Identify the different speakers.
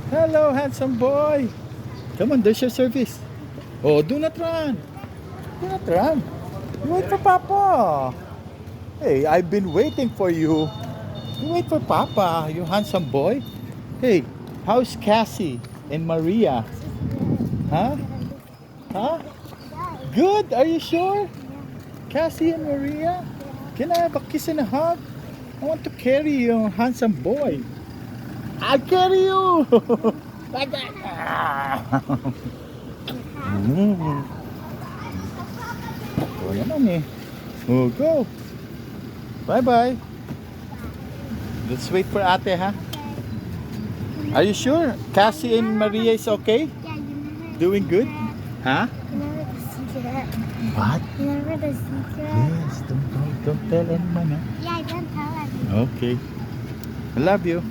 Speaker 1: Hello, handsome boy. Come on, there's your service. Oh, do not run. Do not run. You wait for Papa. Hey, I've been waiting for you. You wait for Papa, you handsome boy. Hey, how's Cassie and Maria? Huh? Huh? Good, are you sure? Cassie and Maria? Can I have a kiss and a hug? I want to carry you, handsome boy. I'll carry you! Like that! Oh, yan lang eh. Oh, go! Bye-bye! Let's wait for ate, ha? Are you sure? Cassie and Maria is okay?
Speaker 2: Yeah, you never.
Speaker 1: Doing good? Huh?
Speaker 2: You never the secret.
Speaker 1: What?
Speaker 2: You never the secret.
Speaker 1: Yes, don't tell anyone, ha?
Speaker 2: Yeah, I don't tell anyone.
Speaker 1: Okay. I love you.